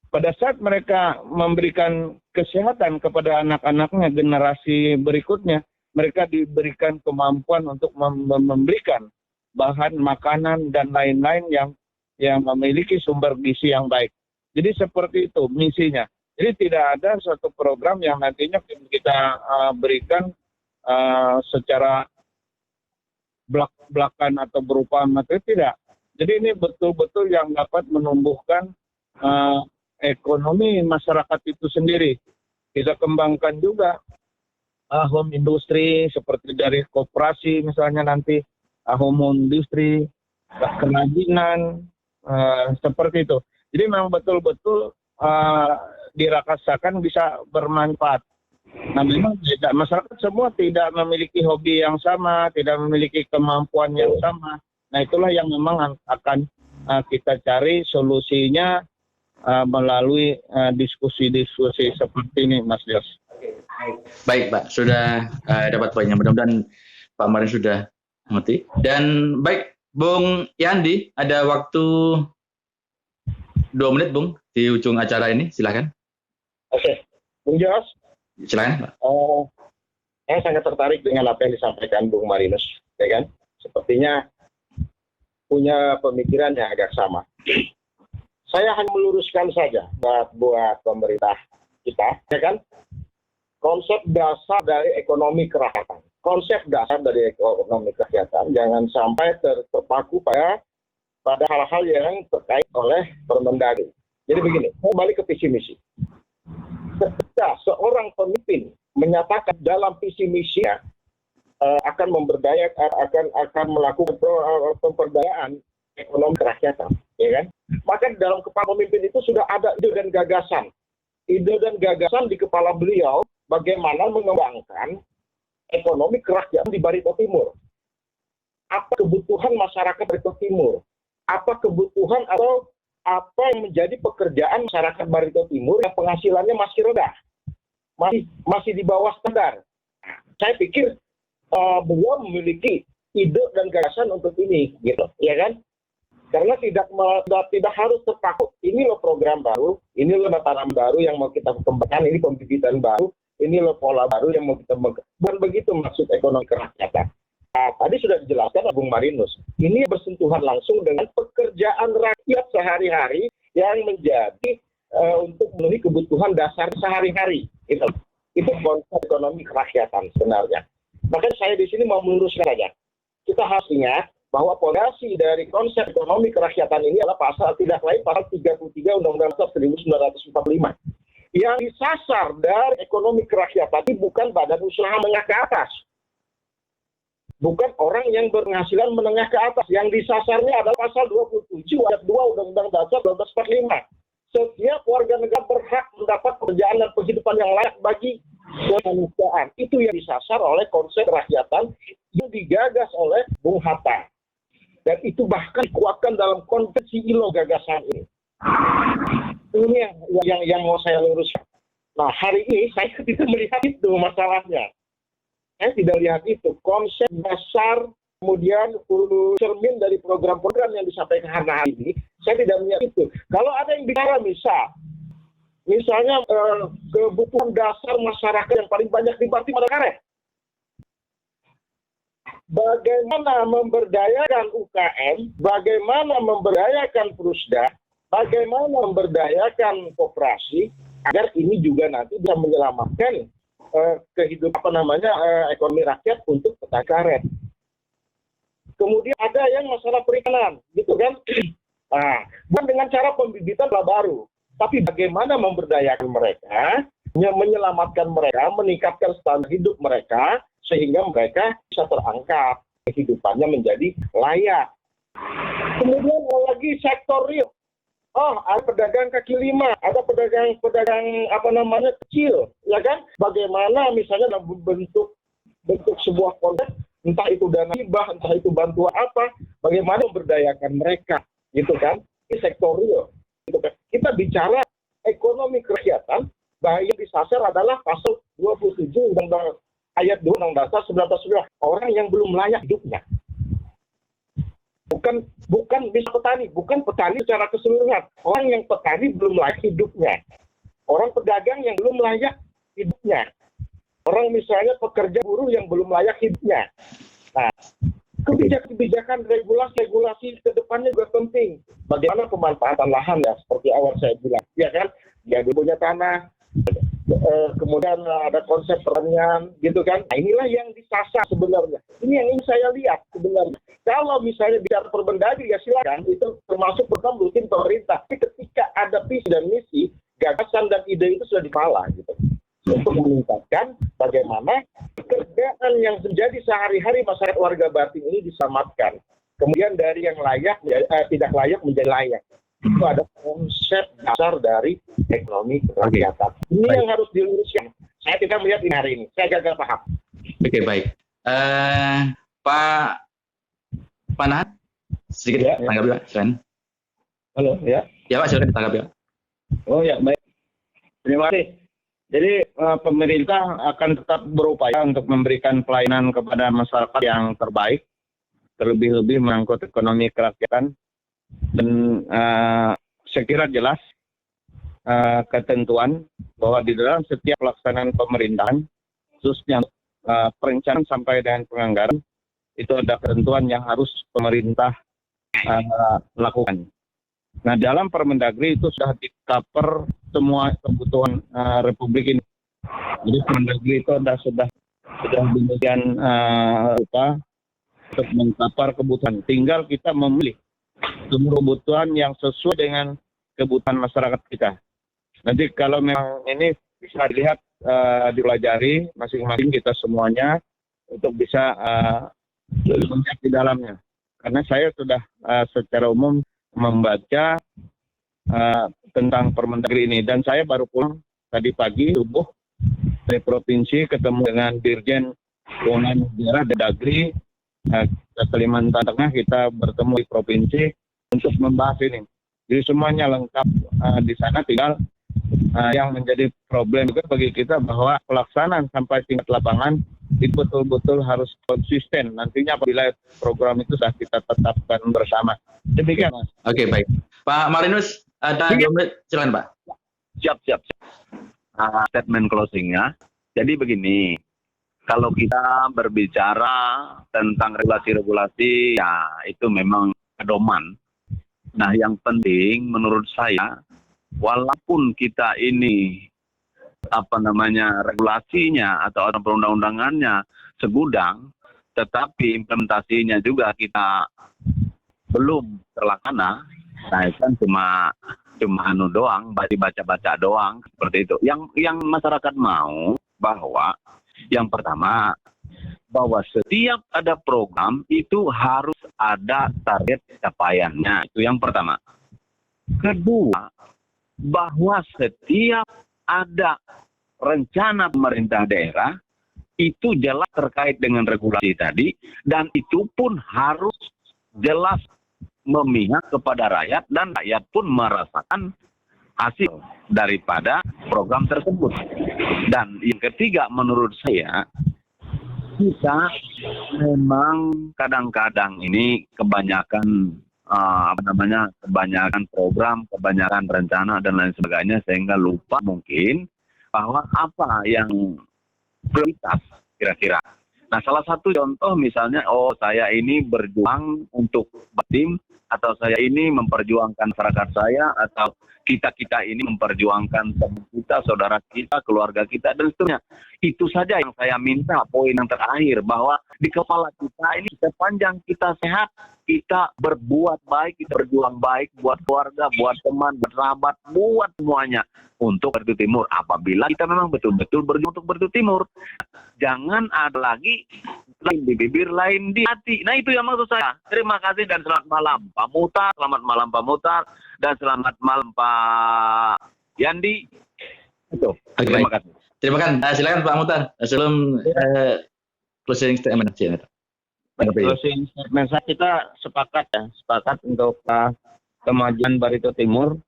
pada saat mereka memberikan kesehatan kepada anak-anaknya, generasi berikutnya, mereka diberikan kemampuan untuk memberikan bahan makanan dan lain-lain yang memiliki sumber gizi yang baik. Jadi seperti itu misinya. Jadi tidak ada suatu program yang nantinya kita berikan secara belak-belakan atau berupa materi, tidak. Jadi ini betul-betul yang dapat menumbuhkan ekonomi masyarakat itu sendiri. Kita kembangkan juga home industri seperti dari koperasi misalnya nanti home industri, kerajinan seperti itu. Jadi memang betul-betul dirakasakan bisa bermanfaat. Nah, memang tidak, masyarakat semua tidak memiliki hobi yang sama, tidak memiliki kemampuan yang sama. Nah, itulah yang memang akan kita cari solusinya melalui diskusi-diskusi seperti ini, Mas Jos. Baik, Pak. Sudah dapat poinnya. Mudah-mudahan Pak Marin sudah mengerti. Dan baik, Bung Yandi, ada waktu 2 menit, Bung, di ujung acara ini. Silakan. Oke, Bung Jos. Silakan, Pak. Saya sangat tertarik dengan apa yang disampaikan Bung Marinus, ya kan? Sepertinya punya pemikiran yang agak sama. Saya hanya meluruskan saja buat pemerintah kita, ya kan? Konsep dasar dari ekonomi kerakyatan. Konsep dasar dari ekonomi kerakyatan jangan sampai terpaku pada hal-hal yang terkait oleh Permendagri. Jadi begini, kembali ke visi misi. Ketika seorang pemimpin menyatakan dalam visi misinya akan memberdayakan, akan melakukan pemberdayaan ekonomi kerakyatan, ya kan? Maka dalam kepala pemimpin itu sudah ada ide dan gagasan. Ide dan gagasan di kepala beliau bagaimana mengembangkan ekonomi kerakyatan di Barito Timur. Apa kebutuhan masyarakat Barito Timur? Apa kebutuhan atau apa yang menjadi pekerjaan masyarakat Barito Timur yang penghasilannya masih rendah, masih di bawah standar. Saya pikir beliau memiliki ide dan gagasan untuk ini, gitu, ya kan? Karena tidak harus terpaku. Ini loh program baru, ini loh tanam baru yang mau kita kembangkan, ini pembibitan baru, ini loh pola baru yang mau kita kembangkan. Bukan begitu maksud ekonomi kerakyatan. Nah, tadi sudah dijelaskan oleh Bung Marinus. Ini bersentuhan langsung dengan pekerjaan rakyat sehari-hari yang menjadi untuk memenuhi kebutuhan dasar sehari-hari. Itu konsep ekonomi kerakyatan sebenarnya. Maka saya di sini mau meluruskan saja. Kita harus ingat bahwa fondasi dari konsep ekonomi kerakyatan ini adalah tidak lain pasal 33 Undang-Undang 1945. Yang disasar dari ekonomi kerakyatan ini bukan badan usaha menengah ke atas. Bukan orang yang berpenghasilan menengah ke atas. Yang disasarnya adalah pasal 27 ayat 2 Undang-Undang Dasar 1945. Setiap warga negara berhak mendapat pekerjaan dan penghidupan yang layak bagi kemanusiaan. Itu yang disasar oleh konsep kerakyatan yang digagas oleh Bung Hatta. Dan itu bahkan dikuatkan dalam konvensi ILO gagasan ini. Ini yang mau saya luruskan. Nah, hari ini saya tidak melihat itu masalahnya. Saya tidak lihat itu. Konsep dasar, kemudian cermin dari program-program yang disampaikan hari ini, saya tidak melihat itu. Kalau ada yang bicara misalnya kebutuhan dasar masyarakat yang paling banyak dibantu pada karet. Bagaimana memberdayakan UKM, bagaimana memberdayakan Prusda, bagaimana memberdayakan koperasi, agar ini juga nanti bisa menyelamatkan kehidupan ekonomi rakyat untuk petani karet. Kemudian ada yang masalah perikanan, gitu kan? Nah, bukan dengan cara pembibitan baru, tapi bagaimana memberdayakan mereka menyelamatkan mereka, meningkatkan standar hidup mereka, sehingga mereka bisa terangkat, kehidupannya menjadi layak. Kemudian lagi sektor real. Oh, ada pedagang kaki lima, ada pedagang kecil, ya kan? Bagaimana misalnya dalam bentuk sebuah konsep, entah itu dana hibah, entah itu bantuan apa, bagaimana memberdayakan mereka, gitu kan? Ini sektor real. Gitu kan? Kita bicara ekonomi kerakyatan, bahwa yang disasar adalah pasal 27 Undang-Undang ayat 2 Undang-Undang Dasar 1945, orang yang belum layak hidupnya. Bukan bisa petani, bukan petani secara keseluruhan. Orang yang petani belum layak hidupnya. Orang pedagang yang belum layak hidupnya. Orang misalnya pekerja buruh yang belum layak hidupnya. Nah, kebijakan regulasi ke depannya juga penting. Bagaimana pemanfaatan lahan ya, seperti awal saya bilang, ya kan? Dia punya tanah, kemudian ada konsep pertanian, gitu kan? Nah, inilah yang disasar sebenarnya. Ini yang ingin saya lihat sebenarnya. Kalau misalnya bicara Permendagri ya silakan, itu termasuk program rutin pemerintah. Tapi ketika ada visi dan misi, gagasan dan ide itu sudah dipala gitu. Untuk meningkatkan bagaimana pekerjaan yang menjadi sehari-hari masyarakat warga Batin ini diselamatkan. Kemudian dari yang layak, tidak layak menjadi layak. Itu ada konsep dasar dari ekonomi kerakyatan. Ini yang harus diluruskan. Saya tidak melihat ini hari ini. Saya gagal paham. Oke, baik. Pak Nahat, sedikit Ya. tanggapi Pak, silakan. Halo, ya. Ya Pak, silakan tanggapi Pak. Oh ya, baik. Terima kasih. Jadi pemerintah akan tetap berupaya untuk memberikan pelayanan kepada masyarakat yang terbaik, terlebih-lebih mengangkut ekonomi kerakyatan. Dan saya kira jelas ketentuan bahwa di dalam setiap pelaksanaan pemerintahan, khususnya perencanaan sampai dengan penganggaran, itu ada ketentuan yang harus pemerintah lakukan. Nah, dalam Permendagri itu sudah di-cover semua kebutuhan Republik ini. Jadi Permendagri itu sudah demikian rupa untuk meng-cover kebutuhan. Tinggal kita memilih kebutuhan yang sesuai dengan kebutuhan masyarakat kita. Nanti kalau memang ini bisa dilihat, dipelajari masing-masing kita semuanya untuk bisa melihat di dalamnya. Karena saya sudah secara umum membaca tentang Permendagri ini, dan saya baru pulang tadi pagi subuh dari provinsi ketemu dengan Dirjen Keuangan Daerah Dagri Kalimantan Tengah. Kita bertemu di provinsi untuk membahas ini. Jadi semuanya lengkap di sana, tinggal yang menjadi problem juga bagi kita bahwa pelaksanaan sampai tingkat lapangan itu betul-betul harus konsisten nantinya apabila program itu sudah kita tetapkan bersama. Demikian, Mas. Oke, baik. Pak Marinus, ada 2 menit, silakan Pak. Siap. Statement closingnya. Jadi begini, kalau kita berbicara tentang regulasi-regulasi, ya itu memang pedoman. Nah, yang penting menurut saya, walaupun kita ini regulasinya atau perundang-undangannya segudang, tetapi implementasinya juga kita belum terlaksana. Nah, itu kan cuma doang, baca-baca doang seperti itu. Yang masyarakat mau bahwa yang pertama, bahwa setiap ada program itu harus ada target capaiannya. Itu yang pertama. Kedua, bahwa setiap ada rencana pemerintah daerah itu jelas terkait dengan regulasi tadi, dan itu pun harus jelas memihak kepada rakyat, dan rakyat pun merasakan hasil daripada program tersebut. Dan yang ketiga, menurut saya, kita memang kadang-kadang ini kebanyakan kebanyakan program, kebanyakan rencana dan lain sebagainya, sehingga lupa mungkin bahwa apa yang prioritas kira-kira. Nah, salah satu contoh misalnya, saya ini berjuang untuk Batim, atau saya ini memperjuangkan masyarakat saya, atau kita ini memperjuangkan teman kita, saudara kita, keluarga kita, dan seterusnya. Itu saja yang saya minta, poin yang terakhir, bahwa di kepala kita ini sepanjang kita sehat, kita berbuat baik, kita berjuang baik buat keluarga, buat teman, buat sahabat, buat semuanya untuk Barito Timur. Apabila kita memang betul-betul berjuang untuk Barito Timur, jangan ada lagi lain di bibir, lain di hati. Nah, itu yang maksud saya. Terima kasih dan selamat malam Pak Muhtar, selamat malam Pak Muhtar, dan selamat malam Pak Yandi. Itu. Oke, Terima baik. kasih. Terima kasih. Silakan Pak Muhtar sebelum closing statement. Closing statement saya, kita sepakat untuk kemajuan Barito Timur,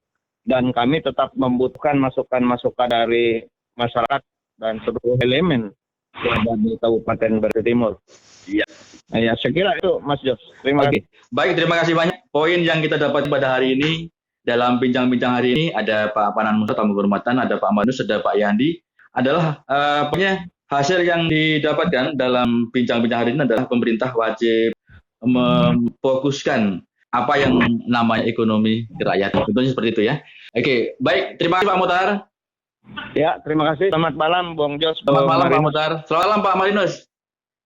dan kami tetap membutuhkan masukan-masukan dari masyarakat dan seluruh elemen yang ada di Kabupaten Barito Timur. Iya. Nah, ya, saya kira itu Mas Jos. Terima kasih. Baik, terima kasih banyak. Poin yang kita dapat pada hari ini dalam bincang-bincang hari ini ada Pak Panan Muhtar, tamu kehormatan, ada Pak Manus, ada Pak Yandi, adalah pokoknya hasil yang didapatkan dalam bincang-bincang hari ini adalah pemerintah wajib memfokuskan apa yang namanya ekonomi kerakyatan. Tentunya seperti itu ya. Oke, baik. Terima kasih Pak Muhtar. Ya, terima kasih. Selamat malam Bung Jos. Selamat malam Pak Muhtar. Selamat malam Pak Marinus.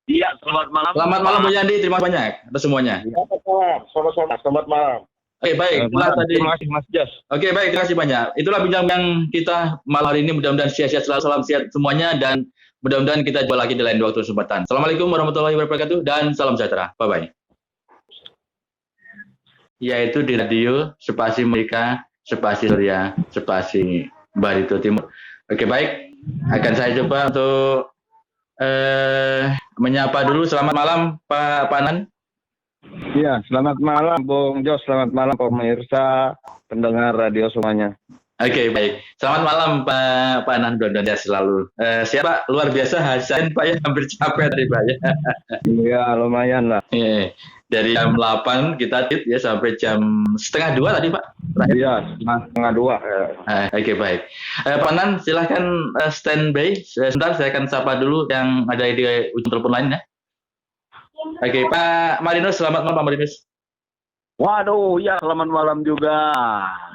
Iya, selamat malam. Selamat malam Bu Yandi. Terima kasih banyak atas semuanya. Selamat malam, sama-sama. Selamat malam. Oke, baik. Itulah tadi. Terima kasih Mas Jos. Oke, baik. Terima kasih banyak. Itulah bincang-bincang kita malam hari ini. Mudah-mudahan sehat-sehat selalu. Salam sehat semuanya dan mudah-mudahan kita jumpa lagi di lain waktu kesempatan. Assalamualaikum warahmatullahi wabarakatuh dan salam sejahtera. Bye-bye. Yaitu di radio Spasi Merdeka, Spasi Surya, Spasi Barito Timur. Oke, baik. Akan saya coba untuk menyapa dulu. Selamat malam Pak Panan. Ya, selamat malam Bung Jos. Selamat malam pemirsa pendengar radio semuanya. Oke, baik. Selamat malam Pak Panan. Mudah-mudahan selalu siapa luar biasa hasilnya Pak ya, hampir capek tadi Pak ya. Iya, lumayan lah. Dari jam 8 kita tit ya sampai jam setengah 2 tadi Pak. Iya, setengah 2. Oke, baik. Pak Nan, silahkan standby. Sebentar, saya akan sapa dulu yang ada di ujung telepon lain ya. Oke, Pak Marinus, selamat malam Pak Marinus. Waduh, ya selamat malam juga.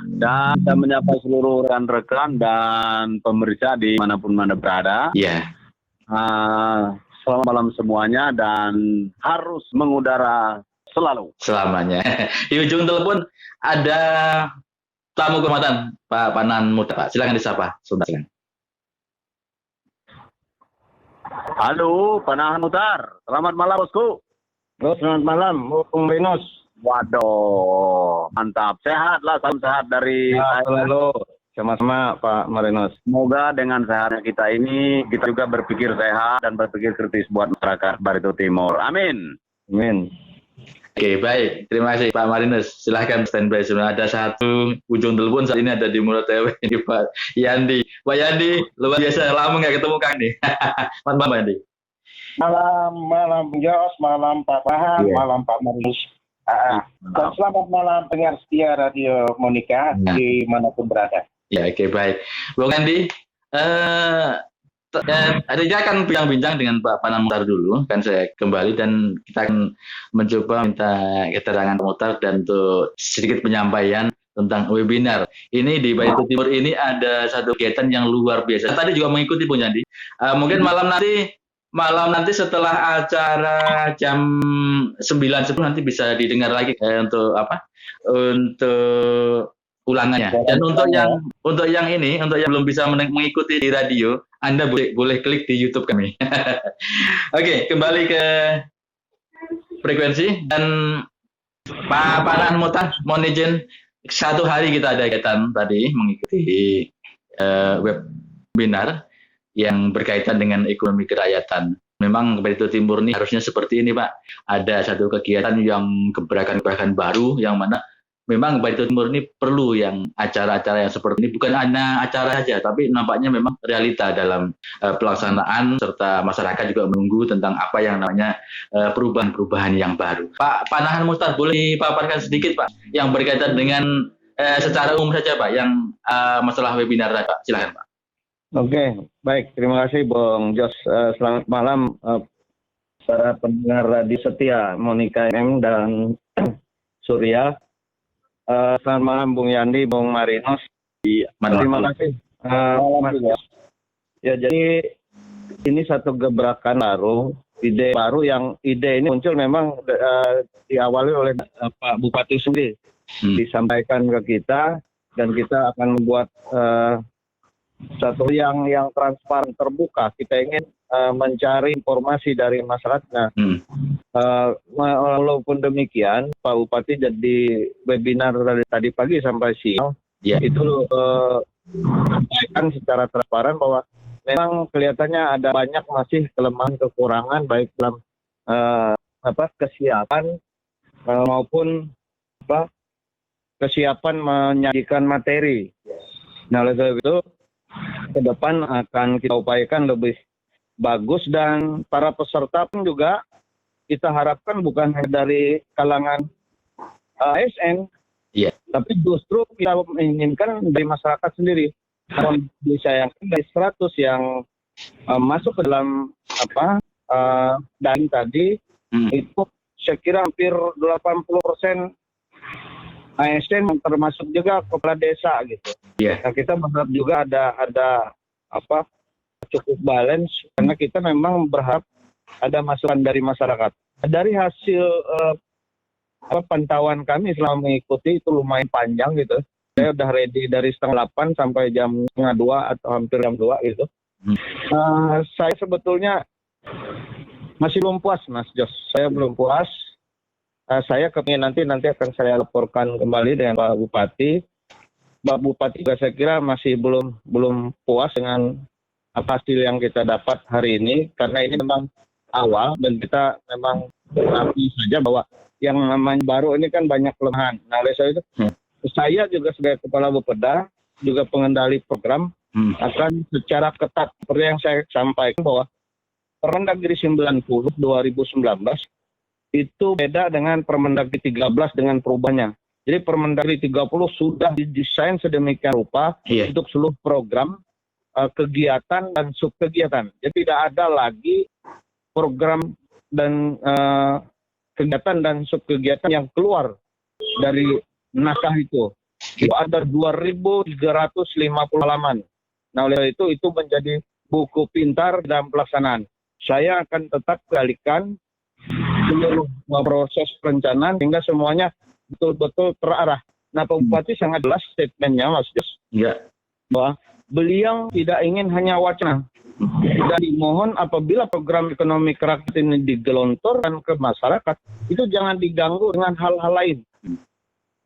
Dan saya menyapa seluruh rekan-rekan dan pemirsa di manapun Anda berada. Iya. Selamat malam semuanya dan harus mengudara selalu. Selamanya. Di ujung telepon ada tamu kehormatan Pak Panan Muhtar. Pak, silakan disapa. Sebentar. Halo, Panan Muhtar. Selamat malam, Bosku. Halo, selamat malam Bung Marinus. Waduh, mantap. Sehat lah, salam sehat dari Ya, selalu. Sama-sama Pak Marinus. Semoga dengan sehatnya kita ini, kita juga berpikir sehat dan berpikir kritis buat masyarakat Barito Timur. Amin. Amin. Oke, baik. Terima kasih Pak Marinus. Silahkan standby. Sudah ada satu ujung telepon saat ini ada di Mulut TW ini Pak Yandi. Pak Yandi, luar biasa. Lama nggak ketemu Kang nih. Selamat malam Pak Yandi. Malam Bung Jos, malam Pak Pahan, malam Pak Marinus. Dan selamat malam pendengar setia Radio Monika dimanapun berada. Ya, oke, baik. Bung Andi, kita akan bincang-bincang dengan Pak Panan Muhtar dulu, kan saya kembali dan kita akan mencoba minta keterangan Pak Muhtar dan untuk sedikit penyampaian tentang webinar. Ini di Barito Timur ini ada satu kegiatan yang luar biasa. Tadi juga mengikuti Bung Andi. Mungkin malam nanti setelah acara jam 9.10 nanti bisa didengar lagi untuk ulangannya. Dan untuk yang belum bisa mengikuti di radio, Anda boleh klik di YouTube kami. Oke, kembali ke frekuensi dan Pak Panan Muhtar, mohon izin 1 hari kita ada kegiatan tadi mengikuti webinar yang berkaitan dengan ekonomi kerakyatan. Memang Barito Timur ini harusnya seperti ini Pak. Ada satu kegiatan yang gebrakan-gebrakan baru yang mana memang Barito Timur ini perlu yang acara-acara yang seperti ini, bukan hanya acara saja, tapi nampaknya memang realita dalam pelaksanaan serta masyarakat juga menunggu tentang apa yang namanya perubahan-perubahan yang baru. Pak Panan Muhtar, boleh dipaparkan sedikit Pak yang berkaitan dengan secara umum saja Pak yang masalah webinar Pak. Silakan Pak. Oke, baik. Terima kasih Bung Jos. Selamat malam para pendengar radio setia Monika MM dan Surya. Selamat malam Bung Yandi, Bung Marinus. Terima kasih. Mas. Ya, jadi ini satu gebrakan baru ide baru yang ide ini muncul memang diawali oleh Pak Bupati sendiri. Disampaikan ke kita dan kita akan membuat satu yang transparan terbuka. Kita ingin mencari informasi dari masyarakat. Nah, walaupun demikian, Pak Bupati jadi webinar dari tadi pagi sampai siang itu sampaikan secara transparan bahwa memang kelihatannya ada banyak masih kelemahan kekurangan baik dalam kesiapan maupun kesiapan menyajikan materi. Nah, oleh sebab itu ke depan akan kita upayakan lebih bagus dan para peserta pun juga kita harapkan bukan hanya dari kalangan ASN, tapi justru kita menginginkan dari masyarakat sendiri. Kalau disayangkan dari 100 yang masuk ke dalam daring tadi, itu saya kira hampir 80% ASN termasuk juga kepala desa gitu. Nah, kita berharap juga ada cukup balance karena kita memang berharap ada masukan dari masyarakat. Dari hasil pantauan kami selama mengikuti itu lumayan panjang gitu. Saya udah ready dari 7:30 sampai jam 1:30 atau hampir jam 2 gitu. Saya sebetulnya masih belum puas, Mas Jos. Saya belum puas. Saya kepingin nanti akan saya laporkan kembali dengan Pak Bupati. Pak Bupati juga saya kira masih belum puas dengan hasil yang kita dapat hari ini karena ini memang awal dan kita memang mengakui saja bahwa yang namanya baru ini kan banyak kelemahan. Nah, oleh sebab itu saya juga sebagai Kepala Bupeda juga pengendali program akan secara ketat seperti yang saya sampaikan bahwa Permendagri 90 2019 itu beda dengan Permendagri 13 dengan perubahannya. Jadi Permendagri 30 sudah didesain sedemikian rupa untuk seluruh program, kegiatan dan subkegiatan. Jadi tidak ada lagi program dan kegiatan dan subkegiatan yang keluar dari naskah itu. Itu ada 2.350 halaman. Nah, oleh itu menjadi buku pintar dalam pelaksanaan. Saya akan tetap kembalikan seluruh proses perencanaan hingga semuanya betul-betul terarah. Nah, Pak Bupati sangat jelas statementnya, Mas Jos. Bahwa beliau tidak ingin hanya wacana. Dan dimohon apabila program ekonomi kerakyat ini digelontorkan ke masyarakat, itu jangan diganggu dengan hal-hal lain.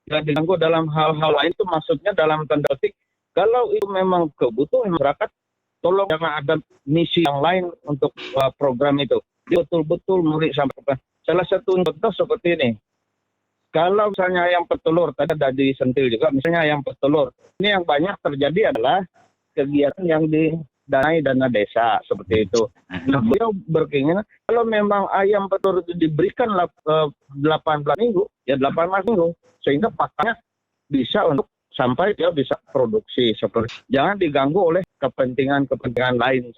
Jangan diganggu dalam hal-hal lain itu maksudnya dalam tanda petik, kalau itu memang kebutuhan masyarakat, tolong jangan ada misi yang lain untuk program itu. Dia betul-betul murid sampai salah satu contoh seperti ini. Kalau misalnya ayam petelur, tadi ada disentil juga, misalnya ayam petelur. Ini yang banyak terjadi adalah kegiatan yang didanai dana desa, seperti itu. Nah, beliau berkeinginan, kalau memang ayam petelur itu diberikan 18 minggu, ya 18 minggu, sehingga pakannya bisa untuk sampai dia bisa produksi. Jangan diganggu oleh kepentingan lain.